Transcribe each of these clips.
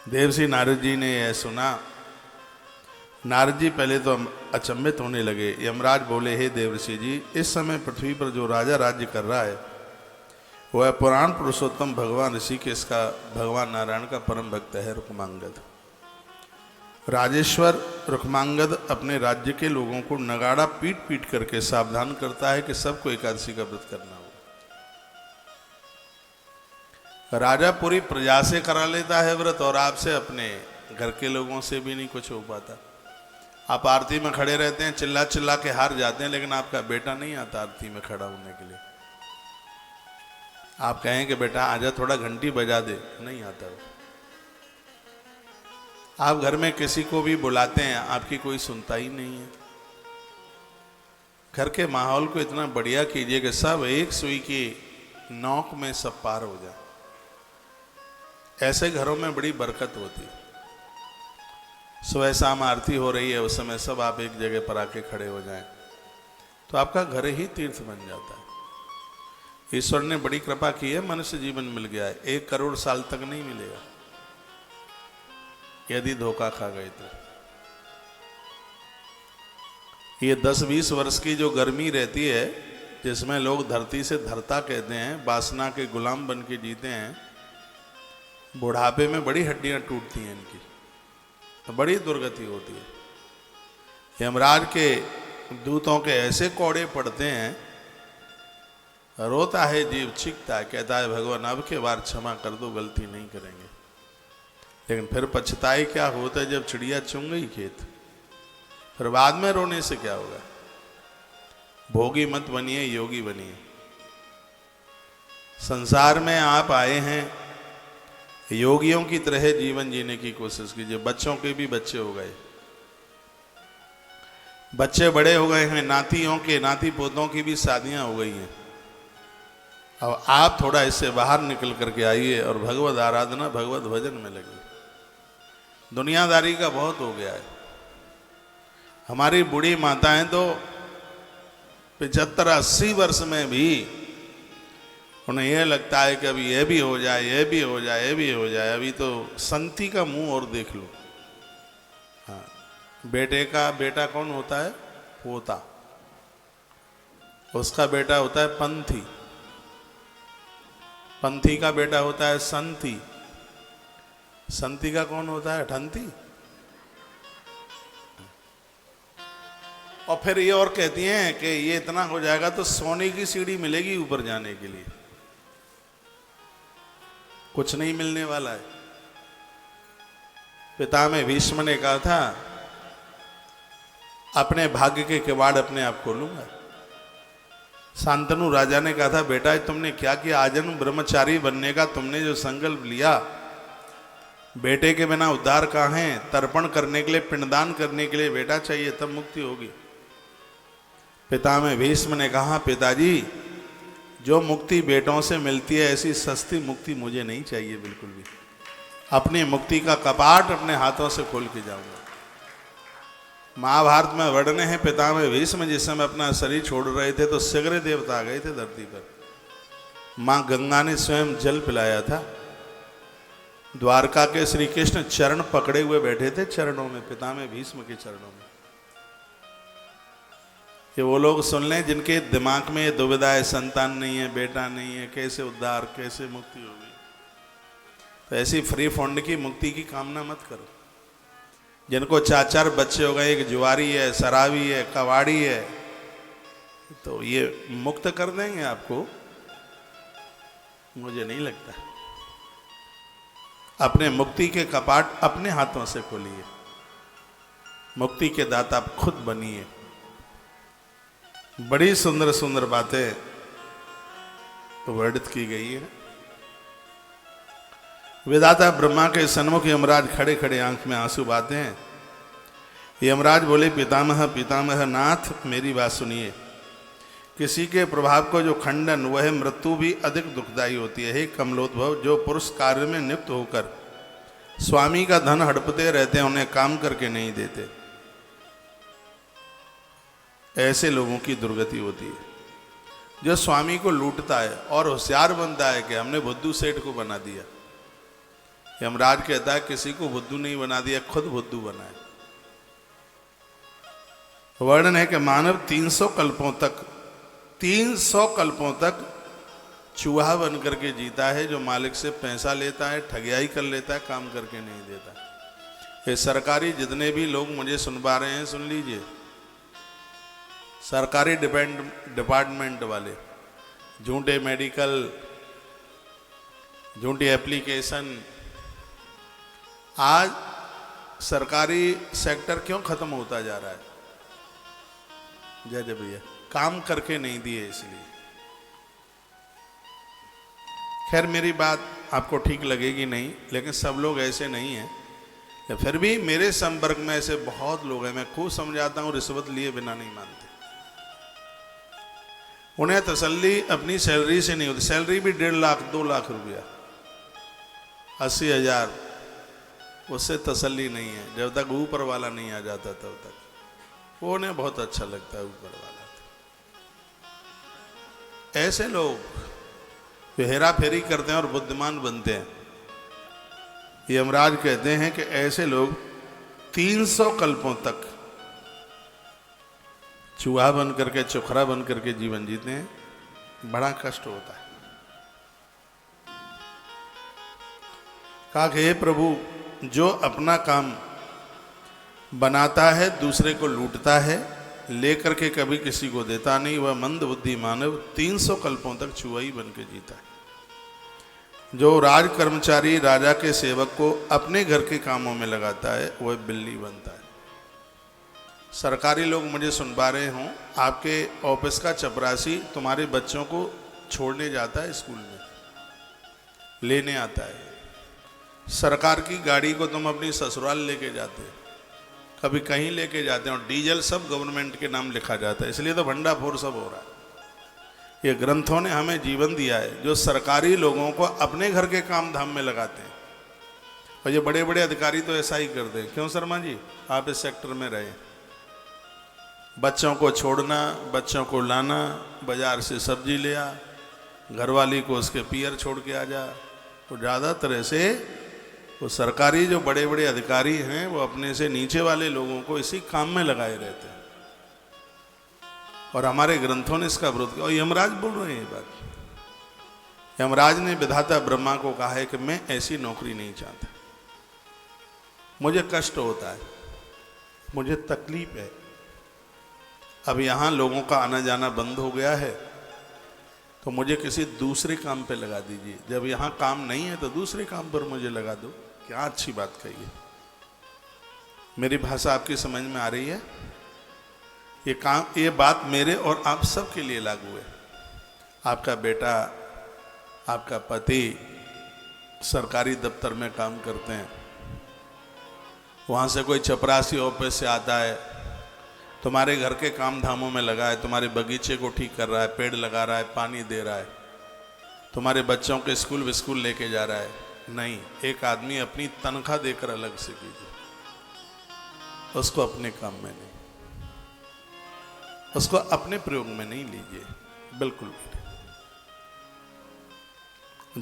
देवर्षि नारद जी ने यह सुना। नारद जी पहले तो अचंभित होने लगे। यमराज बोले, हे देवर्षि जी, इस समय पृथ्वी पर जो राजा राज्य कर रहा है वह पुराण पुरुषोत्तम भगवान ऋषिकेश का, भगवान नारायण का परम भक्त है रुक्मांगद। राजेश्वर रुक्मांगद अपने राज्य के लोगों को नगाड़ा पीट पीट करके सावधान करता है कि सबको एकादशी का व्रत करना होगा। राजा पूरी प्रजा से करा लेता है व्रत और आपसे, अपने घर के लोगों से भी नहीं कुछ हो पाता। आप आरती में खड़े रहते हैं, चिल्ला चिल्ला के हार जाते हैं, लेकिन आपका बेटा नहीं आता आरती में खड़ा होने के लिए। आप कहें कि बेटा आजा, थोड़ा घंटी बजा दे, नहीं आता। आप घर में किसी को भी बुलाते हैं, आपकी कोई सुनता ही नहीं है। घर के माहौल को इतना बढ़िया कीजिए कि सब एक सुई की नोक में सब पार हो जाए। ऐसे घरों में बड़ी बरकत होती है। सुबह शाम आरती हो रही है, उस समय सब आप एक जगह पर आके खड़े हो जाएं तो आपका घर ही तीर्थ बन जाता है। ईश्वर ने बड़ी कृपा की है, मनुष्य जीवन मिल गया है। 1 करोड़ साल तक नहीं मिलेगा यदि धोखा खा गए तो। ये 10-20 वर्ष की जो गर्मी रहती है, जिसमें लोग धरती से धरता कहते हैं, वासना के गुलाम बन के जीते हैं, बुढ़ापे में बड़ी हड्डियां टूटती हैं इनकी, तो बड़ी दुर्गति होती है। यमराज के दूतों के ऐसे कौड़े पड़ते हैं, रोता है जीव, चीखता है, कहता है भगवान अब के बार क्षमा कर दो, गलती नहीं करेंगे। लेकिन फिर पछताए क्या होता है जब चिड़िया चुंग गई खेत, फिर बाद में रोने से क्या होगा। भोगी मत बनिए, योगी बनिए। संसार में आप आए हैं, योगियों की तरह जीवन जीने की कोशिश कीजिए। बच्चों के भी बच्चे हो गए, बच्चे बड़े हो गए हैं, नातियों के, नाती पोतों की भी शादियां हो गई हैं। अब आप थोड़ा इससे बाहर निकल करके आइए और भगवत आराधना, भगवत भजन में लगिए। दुनियादारी का बहुत हो गया है। हमारी बूढ़ी माताएं तो 75-80 वर्ष में भी उन्हें यह लगता है कि अभी यह भी हो जाए, यह भी हो जाए, यह भी हो जाए। अभी तो संती का मुंह और देख लो। हाँ, बेटे का बेटा कौन होता है? पोता। उसका बेटा होता है पंथी, पंथी का बेटा होता है संती, संती का कौन होता है? ठंती। और फिर ये और कहती हैं कि ये इतना हो जाएगा तो सोने की सीढ़ी मिलेगी ऊपर जाने के लिए। कुछ नहीं मिलने वाला है। पितामह भीष्म ने कहा था, अपने भाग्य के किवाड़ अपने आप खोलूंगा। शांतनु राजा ने कहा था, बेटा तुमने क्या किया? आजन्म ब्रह्मचारी बनने का तुमने जो संकल्प लिया, बेटे के बिना उद्धार कहाँ है? तर्पण करने के लिए, पिंडदान करने के लिए बेटा चाहिए, तब मुक्ति होगी। पितामह भीष्म ने कहा, पिताजी जो मुक्ति बेटों से मिलती है, ऐसी सस्ती मुक्ति मुझे नहीं चाहिए बिल्कुल भी। अपनी मुक्ति का कपाट अपने हाथों से खोल के जाऊंगा। महाभारत में वर्णन है, पितामह भीष्म जिस समय अपना शरीर छोड़ रहे थे तो सगरे देवता आ गए थे धरती पर। मां गंगा ने स्वयं जल पिलाया था। द्वारका के श्री कृष्ण चरण पकड़े हुए बैठे थे चरणों में, पितामह भीष्म के चरणों में। ये वो लोग सुन लें जिनके दिमाग में ये दुविधा है, संतान नहीं है, बेटा नहीं है, कैसे उद्धार, कैसे मुक्ति होगी। तो ऐसी फ्री फंड की मुक्ति की कामना मत करो। जिनको 4-4 बच्चे हो गए, एक जुआरी है, शराबी है, कबाड़ी है, तो ये मुक्त कर देंगे आपको? मुझे नहीं लगता। अपने मुक्ति के कपाट अपने हाथों से खोलिए। मुक्ति के दाता आप खुद बनिए। बड़ी सुंदर सुंदर बातें वर्णित की गई है। विधाता ब्रह्मा के सन्मुख यमराज खड़े खड़े आंख में आंसू बहाते हैं। यमराज बोले, पितामह पितामह नाथ, मेरी बात सुनिए। किसी के प्रभाव को जो खंडन, वह मृत्यु भी अधिक दुखदायी होती है। हे कमलोद्भव, जो पुरुष कार्य में नियुक्त होकर स्वामी का धन हड़पते रहते हैं, उन्हें काम करके नहीं देते, ऐसे लोगों की दुर्गति होती है। जो स्वामी को लूटता है और होशियार बनता है कि हमने बुद्धू सेठ को बना दिया, यमराज कहता है किसी को बुद्धू नहीं बना दिया, खुद बुद्धू बनाए। वर्णन है कि मानव 300 कल्पों तक चूहा बन करके जीता है, जो मालिक से पैसा लेता है, ठगियाई कर लेता है, काम करके नहीं देता। ये सरकारी जितने भी लोग मुझे सुन पा रहे हैं सुन लीजिए, सरकारी डिपार्टमेंट वाले, झूठे मेडिकल, झूठी एप्लीकेशन। आज सरकारी सेक्टर क्यों खत्म होता जा रहा है? जय जय भैया, काम करके नहीं दिए इसलिए। खैर मेरी बात आपको ठीक लगेगी नहीं, लेकिन सब लोग ऐसे नहीं हैं। फिर भी मेरे संपर्क में ऐसे बहुत लोग हैं, मैं खूब समझाता हूँ, रिश्वत लिए बिना नहीं मानते। उन्हें तसल्ली अपनी सैलरी से नहीं होती, सैलरी भी 1.5 लाख 2 लाख रुपया, 80,000, उससे तसल्ली नहीं है जब तक ऊपर वाला नहीं आ जाता तब तक। वो उन्हें बहुत अच्छा लगता है ऊपर वाला। ऐसे लोग हेरा फेरी करते हैं और बुद्धिमान बनते हैं। यमराज कहते हैं कि ऐसे लोग 300 कल्पों तक चूहा बन करके, चुखरा बन करके जीवन जीते हैं। बड़ा कष्ट होता है। कहा कि हे प्रभु, जो अपना काम बनाता है दूसरे को लूटता है, लेकर के कभी किसी को देता नहीं, वह मंद बुद्धि मानव 300 कल्पों तक चूहा ही बन के जीता है। जो राज कर्मचारी राजा के सेवक को अपने घर के कामों में लगाता है, वह बिल्ली बनता है। सरकारी लोग मुझे सुन पा रहे हों, आपके ऑफिस का चपरासी तुम्हारे बच्चों को छोड़ने जाता है, स्कूल में लेने आता है। सरकार की गाड़ी को तुम अपनी ससुराल लेके जाते हो, कभी कहीं लेके जाते हैं, और डीजल सब गवर्नमेंट के नाम लिखा जाता है। इसलिए तो भंडाफोड़ सब हो रहा है। ये ग्रंथों ने हमें जीवन दिया है, जो सरकारी लोगों को अपने घर के काम धाम में लगाते हैं। और ये बड़े बड़े अधिकारी तो ऐसा ही करते हैं। क्यों शर्मा जी, आप इस सेक्टर में रहे, बच्चों को छोड़ना, बच्चों को लाना, बाजार से सब्जी ले आ, घरवाली को उसके पियर छोड़ के आ जा। तो ज़्यादातर ऐसे वो सरकारी जो बड़े बड़े अधिकारी हैं, वो अपने से नीचे वाले लोगों को इसी काम में लगाए रहते हैं। और हमारे ग्रंथों ने इसका विरोध किया। और यमराज बोल रहे हैं ये बात। यमराज ने विधाता ब्रह्मा को कहा है कि मैं ऐसी नौकरी नहीं चाहता, मुझे कष्ट होता है, मुझे तकलीफ है। अब यहाँ लोगों का आना जाना बंद हो गया है, तो मुझे किसी दूसरे काम पे लगा दीजिए। जब यहाँ काम नहीं है तो दूसरे काम पर मुझे लगा दो। क्या अच्छी बात कही है। मेरी भाषा आपकी समझ में आ रही है? ये बात मेरे और आप सब के लिए लागू है। आपका बेटा, आपका पति सरकारी दफ्तर में काम करते हैं, वहाँ से कोई चपरासी ऑफिस से आता है, तुम्हारे घर के काम धामों में लगा है, तुम्हारे बगीचे को ठीक कर रहा है, पेड़ लगा रहा है, पानी दे रहा है, तुम्हारे बच्चों के स्कूल विस्कूल लेके जा रहा है। नहीं, एक आदमी अपनी तनख्वाह देकर अलग से कीजिए, उसको अपने काम में नहीं, उसको अपने प्रयोग में नहीं लीजिए, बिल्कुल भी।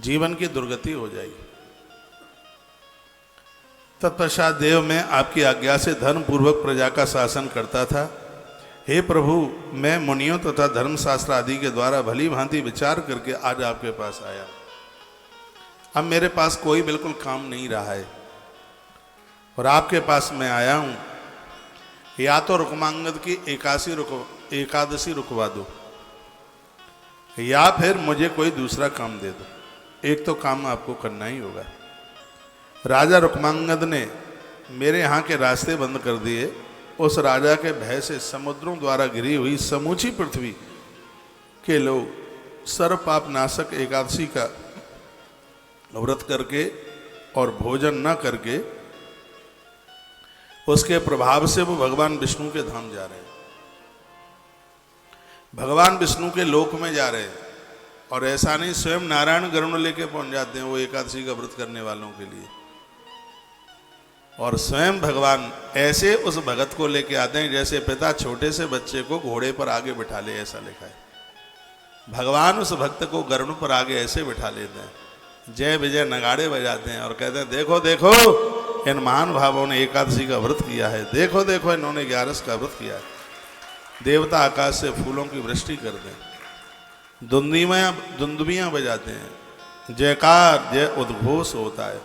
जीवन की दुर्गति हो जाएगी। तत्पश्चात देव मैं आपकी आज्ञा से धर्म पूर्वक प्रजा का शासन करता था। हे प्रभु, मैं मुनियों तथा धर्मशास्त्र आदि के द्वारा भली भांति विचार करके आज आपके पास आया। अब मेरे पास कोई बिल्कुल काम नहीं रहा है और आपके पास मैं आया हूँ। या तो रुक्मांगद की एकादशी रुकवा दो, या फिर मुझे कोई दूसरा काम दे दो। एक तो काम आपको करना ही होगा। राजा रुक्मांगद ने मेरे यहाँ के रास्ते बंद कर दिए। उस राजा के भय से समुद्रों द्वारा घिरी हुई समूची पृथ्वी के लोग सर्व पाप नाशक एकादशी का व्रत करके और भोजन न करके उसके प्रभाव से वो भगवान विष्णु के धाम जा रहे हैं, भगवान विष्णु के लोक में जा रहे हैं। और ऐसा नहीं, स्वयं नारायण गरुड़ लेके पहुंच जाते हैं वो एकादशी का व्रत करने वालों के लिए। और स्वयं भगवान ऐसे उस भगत को लेके आते हैं जैसे पिता छोटे से बच्चे को घोड़े पर आगे बिठा ले, ऐसा लिखा है। भगवान उस भक्त को गरुड़ पर आगे ऐसे बिठा लेते हैं, जय विजय नगाड़े बजाते हैं और कहते हैं देखो देखो इन महान भावों ने एकादशी का व्रत किया है, देखो देखो इन्होंने 11 का व्रत किया है। देवता आकाश से फूलों की वृष्टि कर दें, दुंदुबियां बजाते हैं, जयकार जय उद्घोष होता है।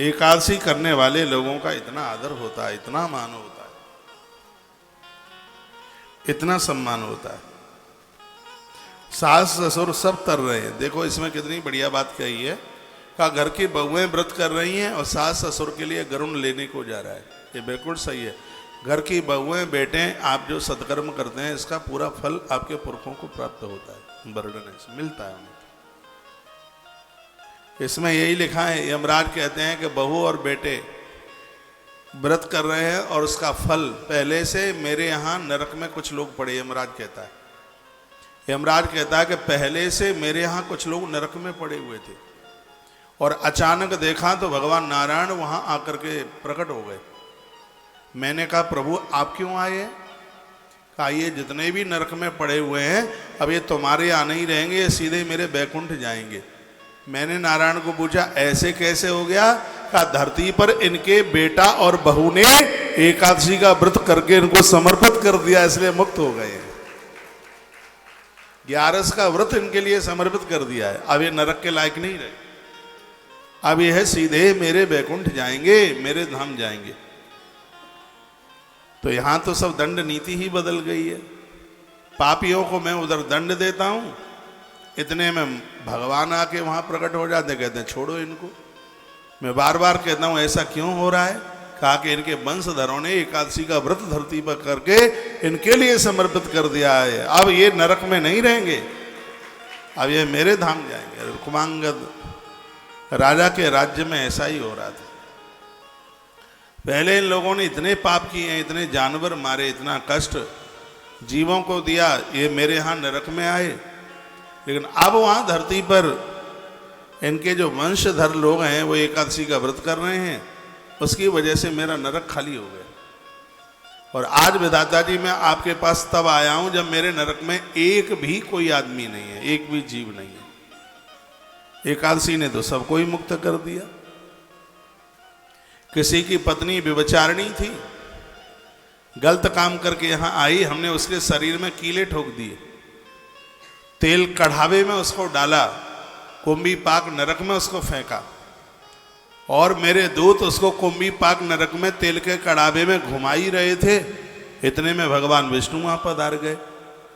एकादशी करने वाले लोगों का इतना आदर होता है, इतना मान होता है, इतना सम्मान होता है। सास ससुर सब तर रहे हैं। देखो इसमें कितनी बढ़िया बात कही है, का घर की बहुएं व्रत कर रही हैं और सास ससुर के लिए गरुण लेने को जा रहा है। ये बिल्कुल सही है। घर की बहुएं बेटे आप जो सत्कर्म करते हैं इसका पूरा फल आपके पुरखों को प्राप्त होता है, बर्डन से मिलता है उन्हें। इसमें यही लिखा है, यमराज कहते हैं कि बहू और बेटे व्रत कर रहे हैं और उसका फल पहले से मेरे यहाँ नरक में कुछ लोग पड़े। यमराज कहता है, यमराज कहता है कि पहले से मेरे यहाँ कुछ लोग नरक में पड़े हुए थे और अचानक देखा तो भगवान नारायण वहाँ आकर के प्रकट हो गए। मैंने कहा प्रभु आप क्यों आए हैं? कहा ये जितने भी नरक में पड़े हुए हैं अब ये तुम्हारे यहाँ नहीं रहेंगे, ये सीधे मेरे बैकुंठ जाएंगे। मैंने नारायण को पूछा ऐसे कैसे हो गया? कहा धरती पर इनके बेटा और बहू ने एकादशी का व्रत करके इनको समर्पित कर दिया, इसलिए मुक्त हो गए हैं। 11 का व्रत इनके लिए समर्पित कर दिया है। अब ये नरक के लायक नहीं रहे, अब ये है सीधे मेरे बैकुंठ जाएंगे, मेरे धाम जाएंगे। तो यहां तो सब दंड नीति ही बदल गई है। पापियों को मैं उधर दंड देता हूं, इतने में भगवान आके वहां प्रकट हो जाते, कहते हैं छोड़ो इनको। मैं बार बार कहता हूं ऐसा क्यों हो रहा है? कहा कि इनके वंशधरों ने एकादशी का व्रत धरती पर करके इनके लिए समर्पित कर दिया है। अब ये नरक में नहीं रहेंगे, अब ये मेरे धाम जाएंगे। कुमांगद राजा के राज्य में ऐसा ही हो रहा था। पहले इन लोगों ने इतने पाप किए हैं, इतने जानवर मारे, इतना कष्ट जीवों को दिया, ये मेरे यहाँ नरक में आए। लेकिन अब वहाँ धरती पर इनके जो वंशधर लोग हैं वो एकादशी का व्रत कर रहे हैं, उसकी वजह से मेरा नरक खाली हो गया। और आज विधाता जी मैं आपके पास तब आया हूं जब मेरे नरक में एक भी कोई आदमी नहीं है, एक भी जीव नहीं है। एकादशी ने तो सबको ही मुक्त कर दिया। किसी की पत्नी व्यभिचारिणी थी, गलत काम करके यहां आई, हमने उसके शरीर में कीले ठोक दिए, तेल कढ़ावे में उसको डाला, कुंभी पाक नरक में उसको फेंका और मेरे दूत उसको कुंभी पाक नरक में तेल के कड़ावे में घुमा ही रहे थे। इतने में भगवान विष्णु वहां पधार गए।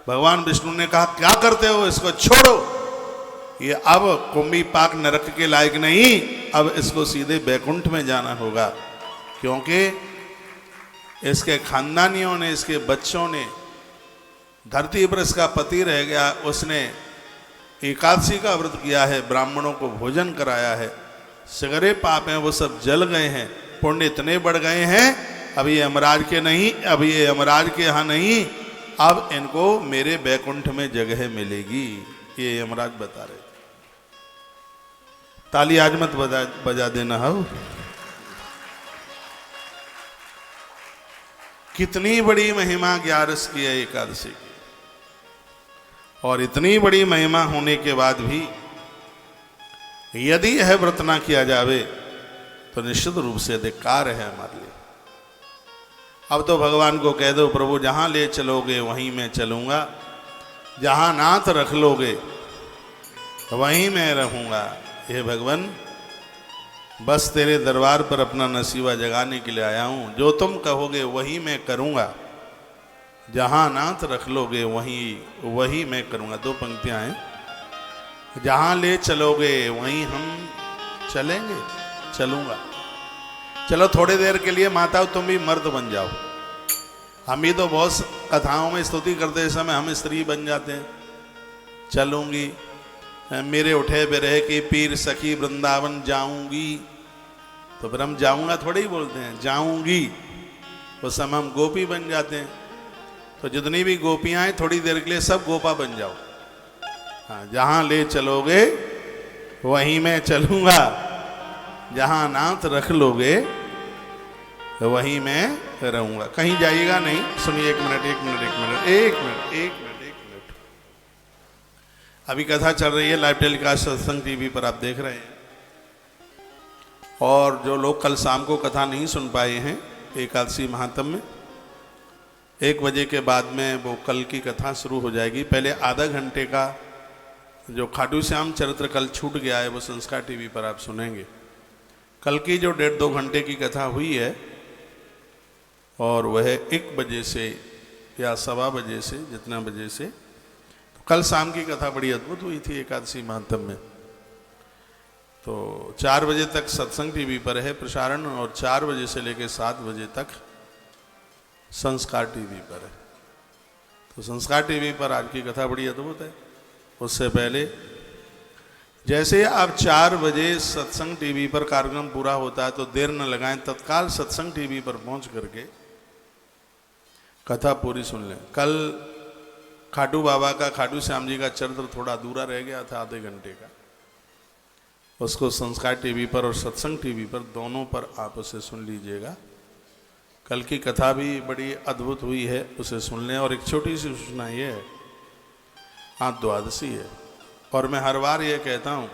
भगवान विष्णु ने कहा क्या करते हो, इसको छोड़ो, ये अब कुंभी पाक नरक के लायक नहीं, अब इसको सीधे बैकुंठ में जाना होगा, क्योंकि इसके खानदानियों ने, इसके बच्चों ने, धरती पर इसका पति रह गया, उसने एकादशी का व्रत किया है, ब्राह्मणों को भोजन कराया है, सगरे पाप हैं वो सब जल गए हैं, पुण्य इतने बढ़ गए हैं, अब ये यमराज के नहीं, अब ये यमराज के यहाँ नहीं, अब इनको मेरे बैकुंठ में जगह मिलेगी, ये यमराज बता रहे। ताली आज मत बजा देना हो। कितनी बड़ी महिमा 11 की है एकादशी की, और इतनी बड़ी महिमा होने के बाद भी यदि यह व्रत ना किया जावे तो निश्चित रूप से धिक्कार है हमारे लिए। अब तो भगवान को कह दो प्रभु जहां ले चलोगे वहीं मैं चलूंगा, जहां नाथ रख लोगे वहीं मैं रहूंगा। हे भगवान बस तेरे दरबार पर अपना नसीबा जगाने के लिए आया हूं, जो तुम कहोगे वही मैं करूंगा, जहां नाथ रख लोगे वही मैं करूंगा। 2 पंक्तियां हैं, जहां ले चलोगे वहीं हम चलेंगे, चलूंगा। चलो थोड़ी देर के लिए माताओं तुम भी मर्द बन जाओ, हम भी तो बहुत कथाओं में स्तुति करते समय हम स्त्री बन जाते हैं। चलूंगी मेरे उठे बिरह की पीर सखी वृंदावन जाऊंगी, तो फिर हम जाऊंगा थोड़े ही बोलते हैं, जाऊंगी, उस समय हम गोपी बन जाते हैं। तो जितनी भी गोपियां हैं थोड़ी देर के लिए सब गोपा बन जाओ। हाँ, जहां ले चलोगे वहीं मैं चलूंगा, जहां नाथ रख लोगे वहीं मैं रहूंगा। कहीं जाइएगा नहीं। सुनिए, एक मिनट। अभी कथा चल रही है लाइव टेलीकास्ट सत्संग टीवी पर, आप देख रहे हैं। और जो लोग कल शाम को कथा नहीं सुन पाए हैं एकादशी महात्म में, 1 बजे के बाद में वो कल की कथा शुरू हो जाएगी। पहले आधा घंटे का जो खाटू श्याम चरित्र कल छूट गया है वो संस्कार टीवी पर आप सुनेंगे। कल की जो 1.5-2 घंटे की कथा हुई है और वह 1 बजे से या 1:15 बजे से, जितना बजे से, तो कल शाम की कथा बड़ी अद्भुत हुई थी एकादशी महात्म में। तो 4 बजे तक सत्संग टीवी पर है प्रसारण और 4 बजे से लेकर 7 बजे तक संस्कार टीवी पर है। तो संस्कार टीवी पर आज की कथा बड़ी अद्भुत है। उससे पहले जैसे आप 4 बजे सत्संग टीवी पर कार्यक्रम पूरा होता है तो देर न लगाएं, तत्काल सत्संग टीवी पर पहुंच करके कथा पूरी सुन लें। कल खाटू बाबा का, खाटू श्याम जी का चरित्र थोड़ा अधूरा रह गया था आधे घंटे का, उसको संस्कार टीवी पर और सत्संग टीवी पर दोनों पर आप उसे सुन लीजिएगा। कल की कथा भी बड़ी अद्भुत हुई है, उसे सुन लें। और एक छोटी सी सूचना ये है, आज द्वादशी है और मैं हर बार ये कहता हूँ,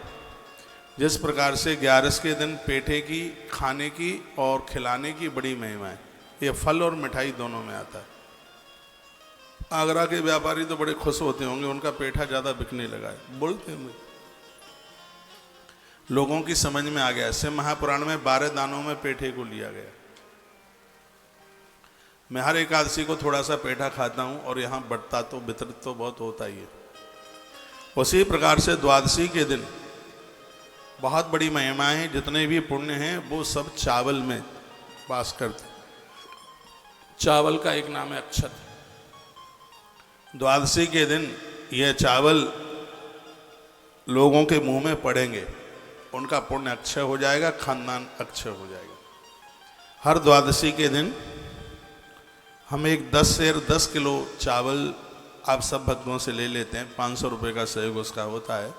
जिस प्रकार से 11 के दिन पेठे की, खाने की और खिलाने की बड़ी महिमा है, ये फल और मिठाई दोनों में आता है। आगरा के व्यापारी तो बड़े खुश होते होंगे, उनका पेठा ज़्यादा बिकने लगा है, बोलते होंगे। लोगों की समझ में आ गया। शिव महापुराण में 12 दानों में पेठे को लिया गया। मैं हर एकादशी को थोड़ा सा पेठा खाता हूँ और यहाँ बंटता तो, वितरित तो बहुत होता ही है। उसी प्रकार से द्वादशी के दिन बहुत बड़ी महिमा है। जितने भी पुण्य हैं वो सब चावल में वास करते। चावल का एक नाम है अक्षत। द्वादशी के दिन यह चावल लोगों के मुंह में पड़ेंगे, उनका पुण्य अक्षय हो जाएगा, खानदान अक्षय हो जाएगा। हर द्वादशी के दिन हम एक 10 सेर 10 किलो चावल आप सब भक्तों से ले लेते हैं। 500 रुपये का सहयोग उसका होता है।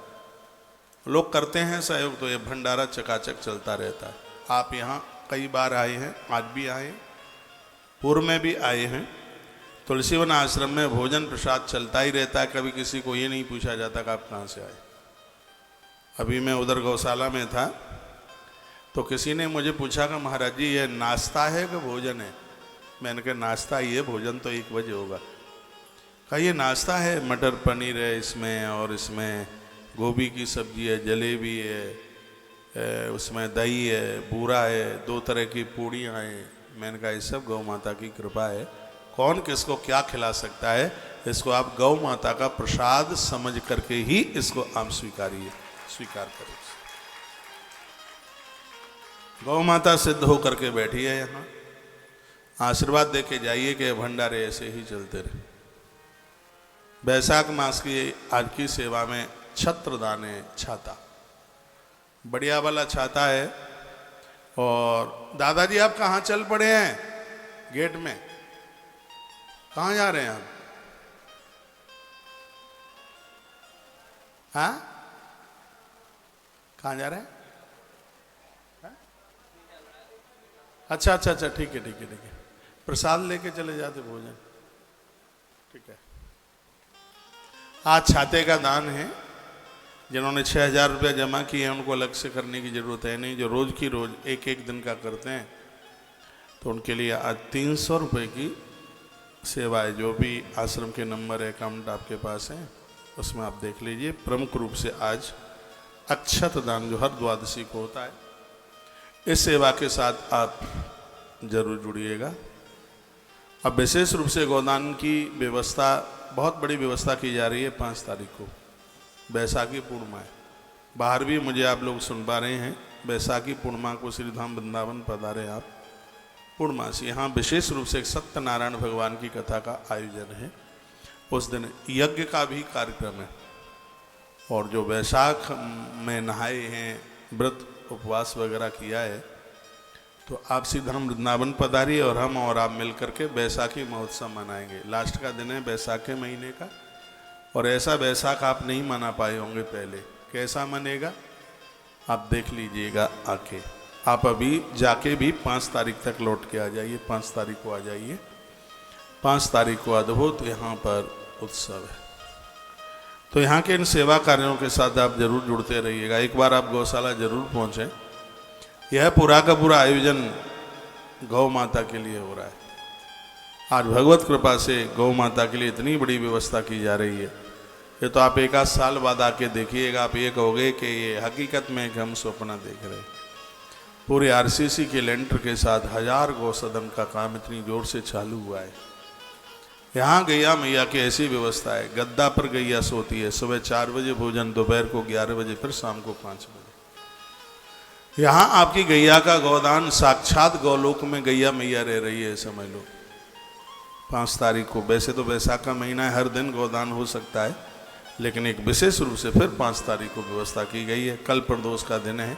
लोग करते हैं सहयोग, तो ये भंडारा चकाचक चलता रहता है। आप यहाँ कई बार आए हैं, आज भी आए हैं, पूर्व में भी आए हैं। तुलसीवन आश्रम में भोजन प्रसाद चलता ही रहता है। कभी किसी को ये नहीं पूछा जाता कि आप कहाँ से आए। अभी मैं उधर गौशाला में था तो किसी ने मुझे पूछा कि महाराज जी ये नाश्ता है कि भोजन है। मैंने कहा नाश्ता ही है, भोजन तो 1 बजे होगा। कहा ये नाश्ता है, मटर पनीर है इसमें, और इसमें गोभी की सब्जी है, जलेबी है, उसमें दही है, बूरा है, 2 तरह की पूड़ियाँ हैं। मैंने कहा ये सब गौ माता की कृपा है, कौन किसको क्या खिला सकता है। इसको आप गौ माता का प्रसाद समझ करके ही इसको आप स्वीकार करें। गौ माता सिद्ध होकर के बैठी है यहाँ, आशीर्वाद देके जाइए कि भंडारे ऐसे ही चलते रहे। बैसाख मास की आज की सेवा में छत्रदान है, छाता, बढ़िया वाला छाता है। और दादाजी आप कहाँ चल पड़े हैं? गेट में। कहाँ जा रहे हैं आप? हाँ, कहाँ जा रहे हैं? हाँ? अच्छा, ठीक है। प्रसाद लेके चले जाते भोजन, ठीक है। आज छाते का दान है। जिन्होंने 6000 रुपया जमा किए हैं उनको अलग से करने की ज़रूरत है नहीं। जो रोज़ की रोज़ एक दिन का करते हैं तो उनके लिए आज 300 रुपये की सेवा है। जो भी आश्रम के नंबर अकाउंट आपके पास है उसमें आप देख लीजिए। प्रमुख रूप से आज अक्षत दान जो हर द्वादशी को होता है, इस सेवा के साथ आप जरूर जुड़िएगा। अब विशेष रूप से गोदान की व्यवस्था, बहुत बड़ी व्यवस्था की जा रही है। 5 तारीख को बैसाखी पूर्णिमा है। बाहर भी मुझे आप लोग सुन पा रहे हैं, बैसाखी पूर्णिमा को श्रीधाम वृंदावन पधारे आप पूर्णिमा से। यहाँ विशेष रूप से सत्यनारायण भगवान की कथा का आयोजन है। उस दिन यज्ञ का भी कार्यक्रम है। और जो बैसाख में नहाए हैं, व्रत उपवास वगैरह किया है, तो आप श्रीधाम वृंदावन पधारिए और हम और आप मिलकर के बैसाखी महोत्सव मनाएंगे। लास्ट का दिन है बैसाख के महीने का। और ऐसा बैसाख आप नहीं मना पाए होंगे पहले। कैसा मनेगा आप देख लीजिएगा आके। आप अभी जाके भी 5 तारीख तक लौट के आ जाइए। 5 तारीख को आ जाइए। 5 तारीख को अद्भुत यहाँ पर उत्सव है। तो यहाँ के इन सेवा कार्यों के साथ आप जरूर जुड़ते रहिएगा। एक बार आप गौशाला जरूर पहुँचें। यह पूरा का पूरा आयोजन गौ माता के लिए हो रहा है। आज भगवत कृपा से गौ माता के लिए इतनी बड़ी व्यवस्था की जा रही है। ये तो आप एक आध साल बाद आके देखिएगा, आप ये कहोगे कि ये हकीकत में कि हम सपना देख रहे हैं। पूरे आरसीसी के लेंटर के साथ 1000 गौसदन का काम इतनी जोर से चालू हुआ है। यहाँ गैया मैया की ऐसी व्यवस्था है, गद्दा पर गैया सोती है, सुबह 4 बजे भोजन, दोपहर को 11 बजे, फिर शाम को 5 बजे। यहाँ आपकी गैया का गोदान साक्षात गौलोक में गैया मैया रह रही है, समझ लो। 5 तारीख को, वैसे तो वैसाख का महीना है, हर दिन गोदान हो सकता है, लेकिन एक विशेष रूप से फिर 5 तारीख को व्यवस्था की गई है। कल प्रदोष का दिन है।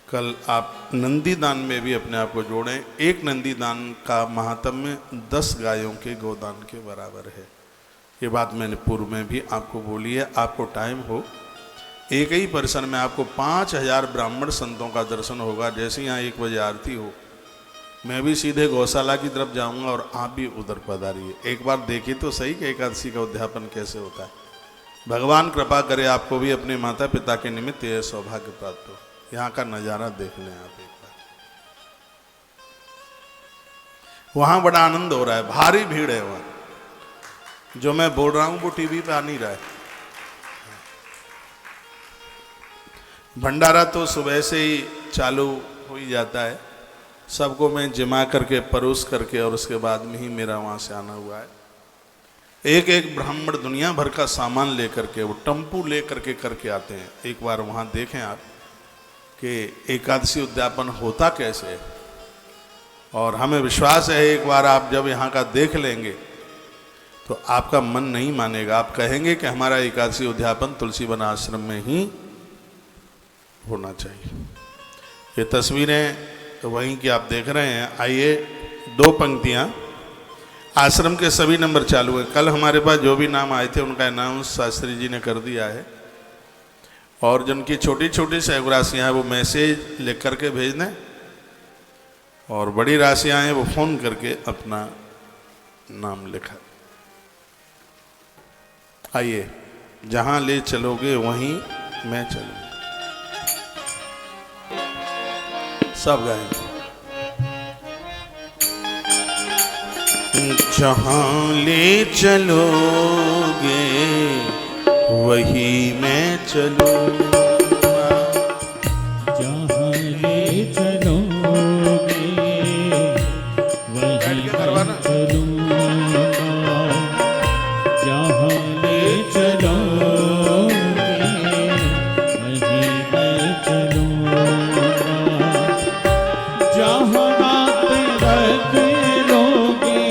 कल आप नंदी दान में भी अपने आप को जोड़ें। एक नंदी दान का महात्म्य 10 गायों के गोदान के बराबर है। ये बात मैंने पूर्व में भी आपको बोली है। आपको टाइम हो, एक ही परिसर में आपको 5000 ब्राह्मण संतों का दर्शन होगा। जैसे यहाँ 1 बजे आरती हो, मैं भी सीधे गौशाला की तरफ जाऊंगा और आप भी उधर पधारिए। एक बार देखिए तो सही कि एकादशी का उद्यापन कैसे होता है। भगवान कृपा करे आपको भी अपने माता पिता के निमित्त यह सौभाग्य प्राप्त हो। यहाँ का नज़ारा देख लें आप एक बार। वहाँ बड़ा आनंद हो रहा है, भारी भीड़ है वहाँ। जो मैं बोल रहा हूँ वो टीवी पे आ नहीं रहा है। भंडारा तो सुबह से ही चालू हो ही जाता है। सबको मैं जमा करके परोस करके और उसके बाद में ही मेरा वहाँ से आना हुआ है। एक एक ब्राह्मण दुनिया भर का सामान लेकर के, वो टम्पू लेकर के करके आते हैं। एक बार वहाँ देखें आप कि एकादशी उद्यापन होता कैसे है। और हमें विश्वास है एक बार आप जब यहाँ का देख लेंगे तो आपका मन नहीं मानेगा। आप कहेंगे कि हमारा एकादशी उद्यापन तुलसी वन आश्रम में ही होना चाहिए। ये तस्वीरें वहीं की आप देख रहे हैं। आइए, 2 पंक्तियाँ। आश्रम के सभी नंबर चालू है। कल हमारे पास जो भी नाम आए थे उनका अनाउंस शास्त्री जी ने कर दिया है। और जिनकी छोटी छोटी सहयोग राशियाँ हैं वो मैसेज लिख करके भेज दें, और बड़ी राशियाँ हैं वो फ़ोन करके अपना नाम लिखा। आइए, जहाँ ले चलोगे वहीं मैं चलूँगा। सब गाएंगे। जहाँ ले चलोगे वही मैं चलूँगा। जहाँ ले चलोगे वही मैं चलूँगा। जहाँ ले चलोगे वही मैं चलूँगा। जहाँ हाथ रख लोगे,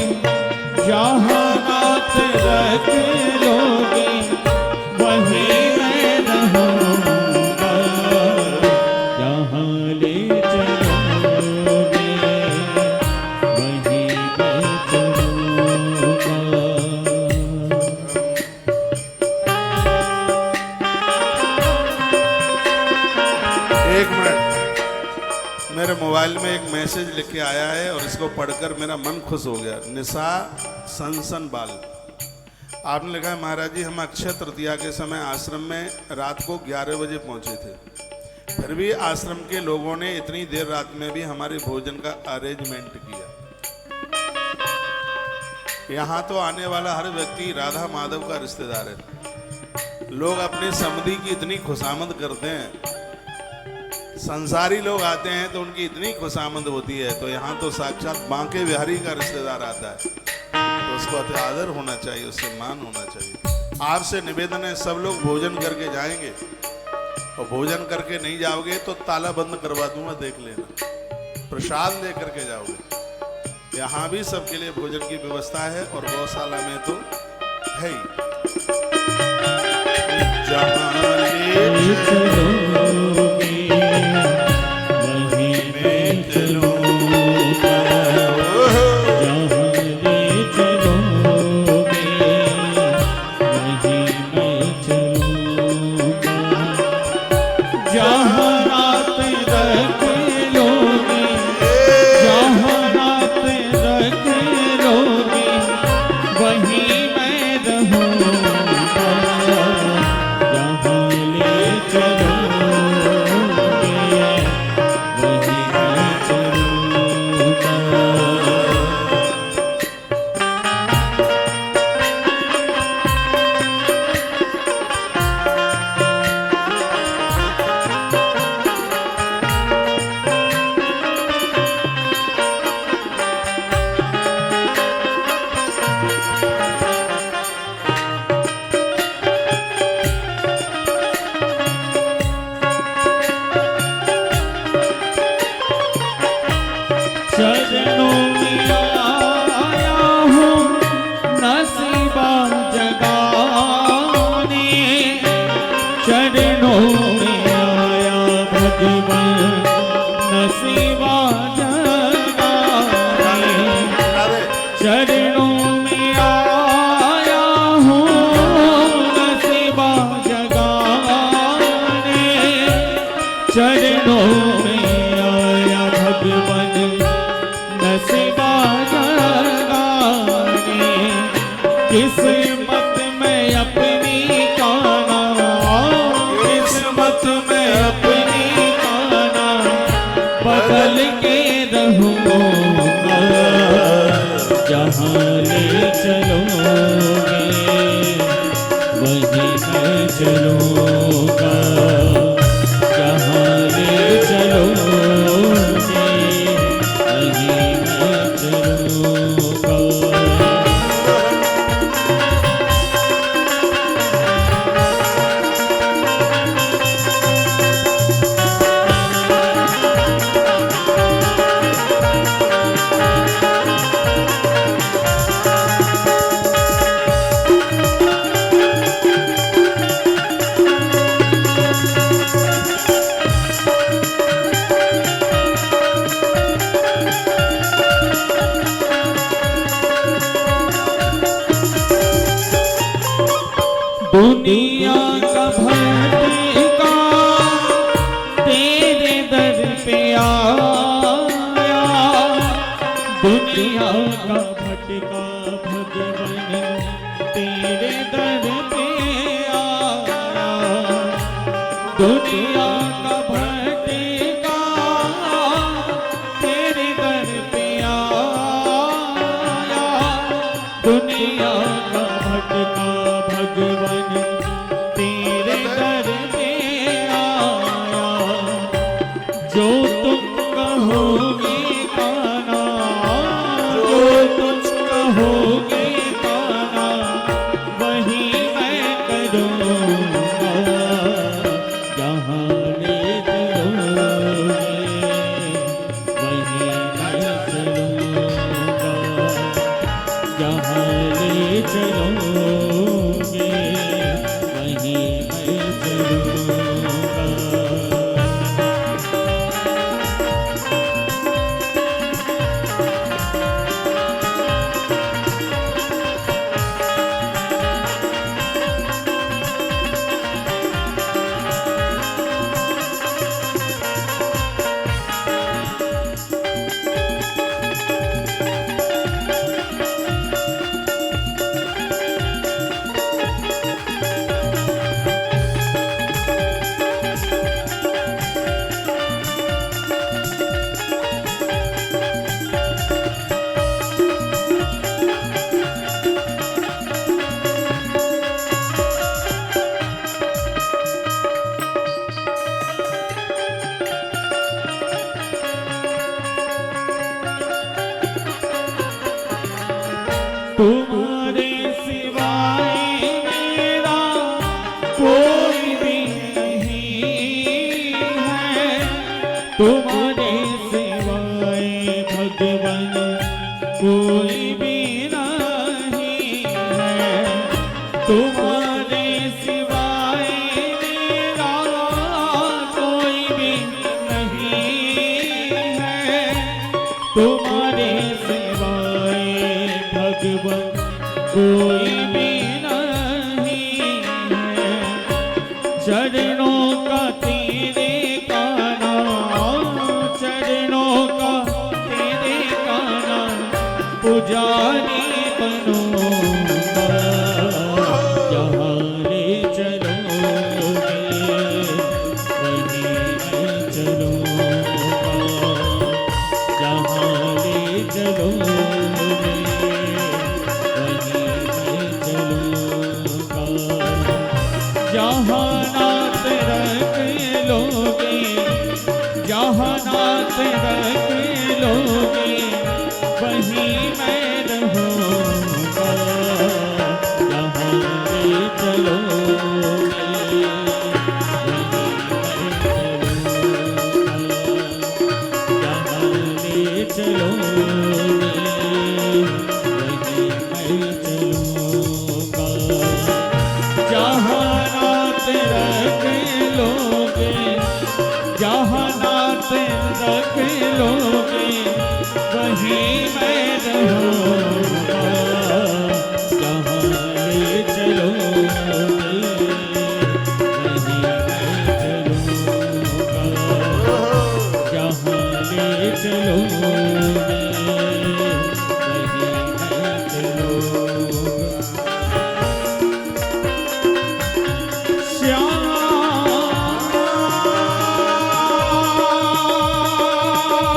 जहाँ हाथ रख लोगे वही मैं रहूँगा। जहाँ ले चलोगे वही मैं चलूँगा। एक मिनट, मेरे मोबाइल में एक मैसेज लिख के आया है और इसको पढ़कर मेरा मन खुश हो गया। निशा सनसन बाल, आपने लिखा है, महाराज जी हम अक्षय तृतीया के समय आश्रम में रात को 11 बजे पहुंचे थे, फिर भी आश्रम के लोगों ने इतनी देर रात में भी हमारे भोजन का अरेंजमेंट किया। यहाँ तो आने वाला हर व्यक्ति राधा माधव का रिश्तेदार है। लोग अपने समधी की इतनी खुशामद करते हैं। संसारी लोग आते हैं तो उनकी इतनी खुशामद होती है, तो यहाँ तो साक्षात बांके बिहारी का रिश्तेदार आता है, तो उसको अति आदर होना चाहिए, उससे मान होना चाहिए। आपसे निवेदन है, सब लोग भोजन करके जाएंगे, और भोजन करके नहीं जाओगे तो ताला बंद करवा दूंगा, देख लेना। प्रसाद ले करके जाओगे। यहाँ भी सबके लिए भोजन की व्यवस्था है, और गौशाला में तो है ही। जहाँ ले चलोगे वही मैं चलूँगा। जहाँ ले चलोगे वही मैं चलूँगा। जहाँ रात रख लोगे, जहाँ रात रख लोगे वही मैं रहूँगा। चल के रहूँगा, जहाँ ले चलोगे वहीं मैं चलूँगा, जहाँ ले चलोगे वहीं मैं चलूँगा। दुनिया का भटका तेरे दर पे आया, दुनिया का भटका भगवन तेरे दर पे आया, दुनिया का भटका तेरे दर पे आया, दुनिया का भटका भगवन तेरे दर पे आया, जो तुम कहोगे काना, जो तुम कहोगे काना वही मैं करूँगा, जहाँ ले चलोगे वहीं मैं चलूँगा, जहाँ ले चलोगे वहीं मैं चलूँगा। तुम्हारे सिवाय मेरा कोई भी नहीं है, तुम्हारे सिवाय भगवन कोई भी नहीं है, तुम्हारे सिवाय मेरा कोई भी नहीं है, तुम्हारे सिवाय भगवन कोई भी नहीं है, चरणों का तेरे का नाम, चरणों का तेरे का नाम पुजारी बनूंगा, जहाँ ले चलोगे वहीं मैं चलूँगा, जहाँ ले चलोगे जहाँ नाथ रख लोगे, जहाँ नाथ रख लोगे वहीं मैं रहूँगा, जहाँ ले चलोगे वहीं मैं चलूँगा, जहाँ ले चलोगे वहीं मैं चलूँगा, जहाँ नाथ रख लोगे, जहाँ नाथ रख लोगे वहीं मैं रहूँगा, जहाँ ले चलोगे वहीं मैं चलूँगा, जहाँ ले चलोगे वहीं मैं चलूँगा। श्याम श्याम श्याम श्याम श्याम श्याम श्याम श्याम श्याम श्याम श्याम श्याम श्याम श्याम श्याम श्याम श्याम श्याम श्याम श्याम श्याम श्याम श्याम श्याम श्याम श्याम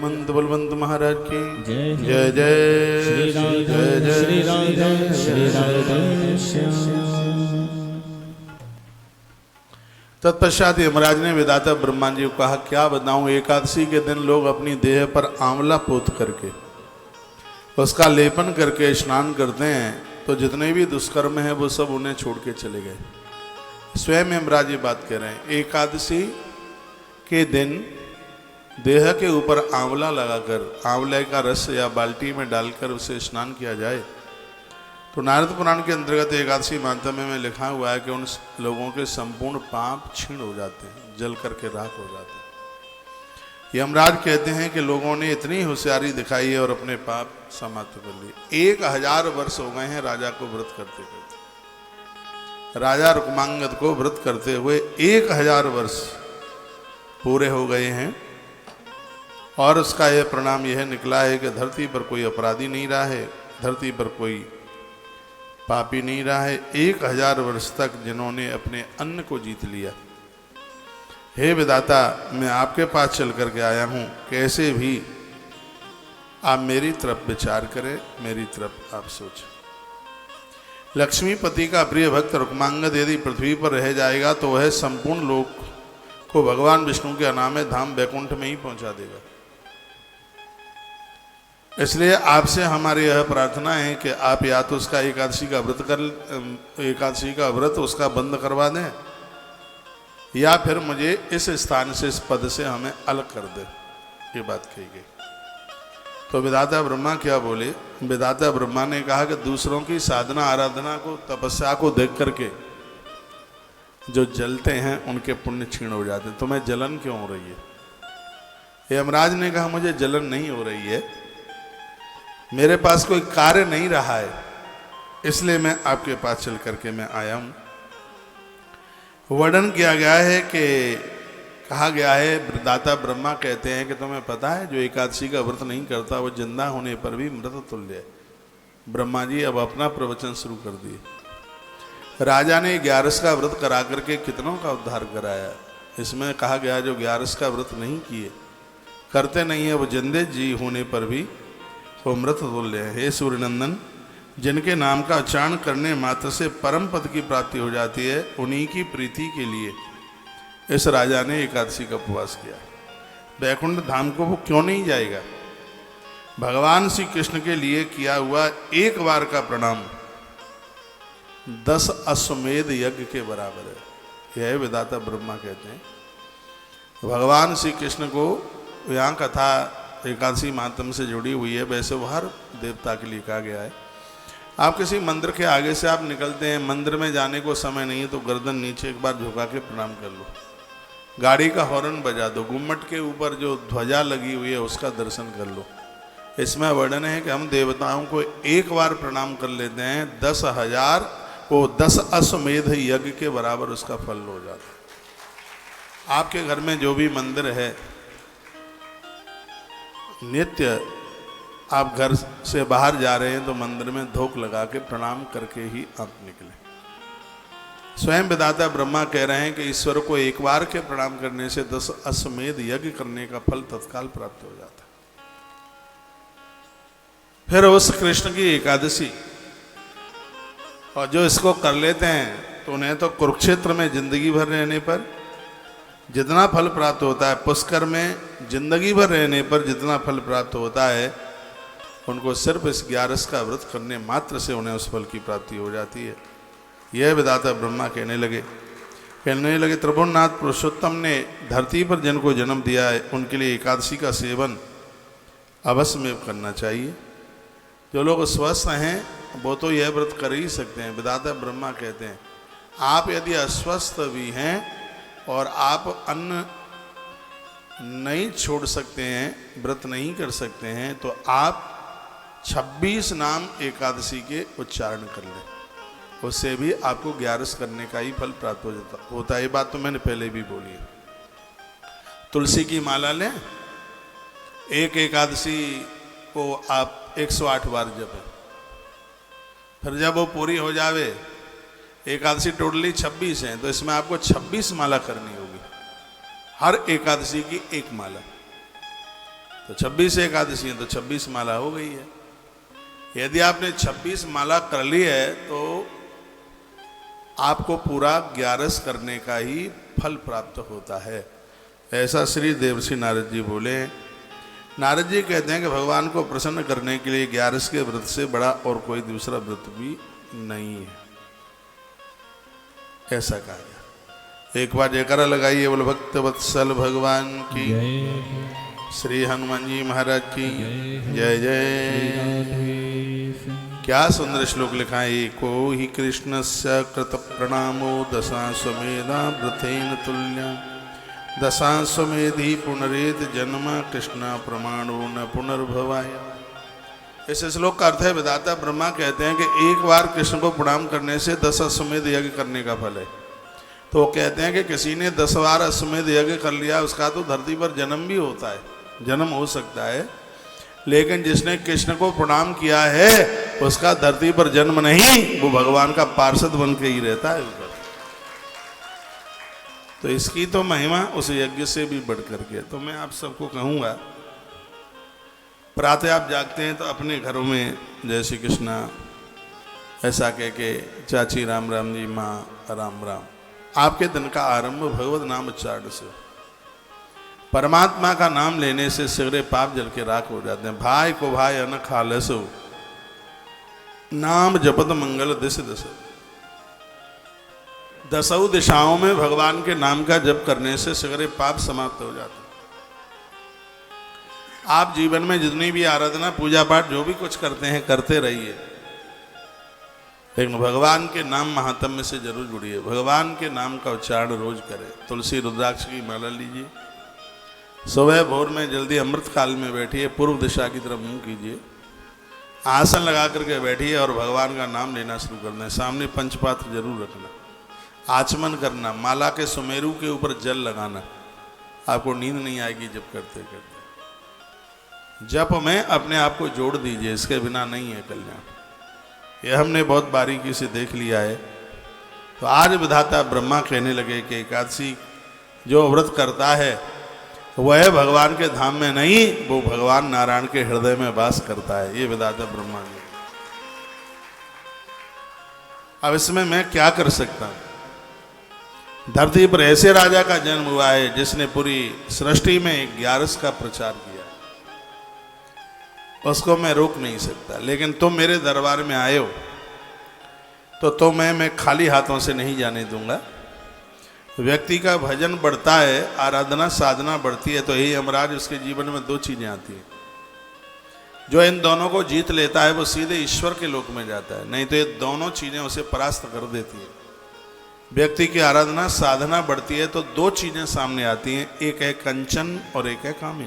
बलवंत महाराज की जय जय जय श्री राधा श्री राधा श्री राधा श्याम। तत्पश्चात यमराज ने विधाता ब्रह्मा जी को कहा, क्या बताऊं, एकादशी के दिन लोग अपनी देह पर आंवला पोत करके उसका लेपन करके स्नान करते हैं, तो जितने भी दुष्कर्म हैं वो सब उन्हें छोड़ के चले गए। स्वयं यमराज ये बात कह रहे हैं, एकादशी के दिन देह के ऊपर आंवला लगाकर, आंवले का रस या बाल्टी में डालकर उसे स्नान किया जाए, तो नारद पुराण के अंतर्गत एकादशी महात्म्य में लिखा हुआ है कि उन लोगों के संपूर्ण पाप क्षीण हो जाते हैं, जल करके राख हो जाते हैं। यमराज कहते हैं कि लोगों ने इतनी होशियारी दिखाई है और अपने पाप समाप्त कर लिए। 1000 वर्ष हो गए हैं राजा को व्रत करते करते, राजा रुक्मांगद को व्रत करते हुए 1000 वर्ष पूरे हो गए हैं, और उसका यह परिणाम यह निकला है कि धरती पर कोई अपराधी नहीं रहा है, धरती पर कोई पापी नहीं रहा है। 1000 वर्ष तक जिन्होंने अपने अन्न को जीत लिया। हे विधाता, मैं आपके पास चल करके आया हूँ, कैसे भी आप मेरी तरफ विचार करें, मेरी तरफ आप सोचें। लक्ष्मीपति का प्रिय भक्त रुक्मांगद यदि पृथ्वी पर रह जाएगा तो वह संपूर्ण लोक को भगवान विष्णु के अनामय धाम वैकुंठ में ही पहुंचा देगा। इसलिए आपसे हमारी यह प्रार्थना है कि आप या तो उसका एकादशी का व्रत उसका बंद करवा दें, या फिर मुझे इस स्थान से, इस पद से हमें अलग कर दे। ये बात कही गई। तो विधाता ब्रह्मा क्या बोले? विधाता ब्रह्मा ने कहा कि दूसरों की साधना आराधना को, तपस्या को देख करके जो जलते हैं उनके पुण्य क्षीण हो जाते। तुम्हें जलन क्यों हो रही है? यमराज ने कहा, मुझे जलन नहीं हो रही है, मेरे पास कोई कार्य नहीं रहा है, इसलिए मैं आपके पास चल करके मैं आया हूं। वर्णन किया गया है कि कहा गया है, दाता ब्रह्मा कहते हैं कि तुम्हें पता है जो एकादशी का व्रत नहीं करता वो जिंदा होने पर भी मृत तुल्य है। ब्रह्मा जी अब अपना प्रवचन शुरू कर दिए। राजा ने 11 का व्रत करा करके कितनों का उद्धार कराया। इसमें कहा गया जो 11 का व्रत नहीं किए, करते नहीं है, वो जिंदे जी होने पर भी वो मृत तुल्य है। हे सूर्यनंदन, जिनके नाम का उच्चारण करने मात्र से परम पद की प्राप्ति हो जाती है, उन्हीं की प्रीति के लिए इस राजा ने एकादशी का उपवास किया। वैकुंठ धाम को वो क्यों नहीं जाएगा? भगवान श्री कृष्ण के लिए किया हुआ एक बार का प्रणाम 10 अश्वमेध यज्ञ के बराबर है। यह विधाता ब्रह्मा कहते हैं। भगवान श्री कृष्ण को यहाँ कथा एकादशी महात्म्य से जुड़ी हुई है, वैसे वो हर देवता के लिए कहा गया है। आप किसी मंदिर के आगे से आप निकलते हैं, मंदिर में जाने को समय नहीं है तो गर्दन नीचे एक बार झुका के प्रणाम कर लो, गाड़ी का हॉर्न बजा दो, गुम्मट के ऊपर जो ध्वजा लगी हुई है उसका दर्शन कर लो। इसमें वर्णन है कि हम देवताओं को एक बार प्रणाम कर लेते हैं, 10,000 को 10 अश्वमेध यज्ञ के बराबर उसका फल हो जाता है। आपके घर में जो भी मंदिर है, नित्य आप घर से बाहर जा रहे हैं तो मंदिर में धोख लगा के प्रणाम करके ही आप निकले। स्वयं विधाता ब्रह्मा कह रहे हैं कि ईश्वर को एक बार के प्रणाम करने से 10 अश्वमेध यज्ञ करने का फल तत्काल प्राप्त हो जाता है। फिर उस कृष्ण की एकादशी, और जो इसको कर लेते हैं तो उन्हें तो कुरुक्षेत्र में जिंदगी भर रहने पर जितना फल प्राप्त होता है, पुष्कर में जिंदगी भर रहने पर जितना फल प्राप्त होता है, उनको सिर्फ इस 11 का व्रत करने मात्र से उन्हें उस फल की प्राप्ति हो जाती है। यह विधाता ब्रह्मा कहने लगे त्रिभुवननाथ पुरुषोत्तम ने धरती पर जिनको जन्म दिया है उनके लिए एकादशी का सेवन अवश्य में करना चाहिए। जो लोग स्वस्थ हैं वो तो यह व्रत कर ही सकते हैं। विधाता ब्रह्मा कहते हैं, आप यदि अस्वस्थ भी हैं और आप अन्न नहीं छोड़ सकते हैं, व्रत नहीं कर सकते हैं, तो आप 26 नाम एकादशी के उच्चारण कर लें, उससे भी आपको 11 करने का ही फल प्राप्त होता है। ये बात तो मैंने पहले भी बोली है। तुलसी की माला लें, एक एकादशी को आप 108 बार जपें, फिर जब वो पूरी हो जावे, एकादशी टोटली 26 है तो इसमें आपको 26 माला करनी होगी, हर एकादशी की एक माला। तो 26 एकादशी है तो 26 माला हो गई है। यदि आपने 26 माला कर ली है तो आपको पूरा 11 करने का ही फल प्राप्त होता है। ऐसा श्री देवर्षि नारद जी बोले। नारद जी कहते हैं कि भगवान को प्रसन्न करने के लिए 11 के व्रत से बड़ा और कोई दूसरा व्रत भी नहीं है, ऐसा कहा गया। एक बार जयकारा लगाइए, बोलो भक्त वत्सल भगवान की, श्री हनुमान जी महाराज की जय जय। क्या सुंदर श्लोक लिखा है। एको ही कृष्णस्य कृत प्रणामो दशाश्वमेधा व्रतेन तुल्यं दशाश्वमेधि पुनरेत जन्म कृष्ण प्रमाणो न पुनर्भवाय। इस श्लोक का अर्थ है, विधाता ब्रह्मा कहते हैं कि एक बार कृष्ण को प्रणाम करने से 10 अश्वमेध यज्ञ करने का फल है। तो वो कहते हैं कि किसी ने 10 बार अश्वमेध यज्ञ कर लिया, उसका तो धरती पर जन्म भी होता है, जन्म हो सकता है, लेकिन जिसने कृष्ण को प्रणाम किया है उसका धरती पर जन्म नहीं, वो भगवान का पार्षद बन के ही रहता है ऊपर। तो इसकी तो महिमा उस यज्ञ से भी बढ़ करके। तो मैं आप सबको कहूँगा, प्रातः आप जागते हैं तो अपने घरों में जय श्री कृष्णा ऐसा कह के, चाची राम राम जी, माँ राम राम। आपके दिन का आरंभ भगवत नाम उच्चारण से, परमात्मा का नाम लेने से सगरे पाप जल के राख हो जाते हैं। भाई को भाई अन खालसो, नाम जपत मंगल दिश दस। दसों दिशाओं में भगवान के नाम का जप करने से सगरे पाप समाप्त हो जाते हैं। आप जीवन में जितनी भी आराधना पूजा पाठ जो भी कुछ करते हैं करते रहिए, लेकिन भगवान के नाम महात्म्य से जरूर जुड़िए। भगवान के नाम का उच्चारण रोज करें। तुलसी रुद्राक्ष की माला लीजिए, सुबह भोर में जल्दी अमृत काल में बैठिए, पूर्व दिशा की तरफ मुंह कीजिए, आसन लगा करके बैठिए और भगवान का नाम लेना शुरू कर दें। सामने पंचपात्र जरूर रखना, आचमन करना, माला के सुमेरु के ऊपर जल लगाना, आपको नींद नहीं आएगी जब करते करते। जप में अपने आप को जोड़ दीजिए, इसके बिना नहीं है कल्याण। यह हमने बहुत बारीकी से देख लिया है। तो आज विधाता ब्रह्मा कहने लगे कि एकादशी जो व्रत करता है वह भगवान के धाम में नहीं, वो भगवान नारायण के हृदय में वास करता है। ये विधाता ब्रह्मा ने। अब इसमें मैं क्या कर सकता हूं। धरती पर ऐसे राजा का जन्म हुआ है जिसने पूरी सृष्टि में 11 का प्रचार किया, उसको मैं रोक नहीं सकता। लेकिन तुम मेरे दरबार में आए हो तो तुम्हें मैं खाली हाथों से नहीं जाने दूंगा। व्यक्ति का भजन बढ़ता है, आराधना साधना बढ़ती है, तो यही यमराज उसके जीवन में 2 चीजें आती हैं। जो इन दोनों को जीत लेता है वो सीधे ईश्वर के लोक में जाता है, नहीं तो ये दोनों चीजें उसे परास्त कर देती है। व्यक्ति की आराधना साधना बढ़ती है तो 2 चीजें सामने आती हैं, एक है कंचन और एक है कामिनी।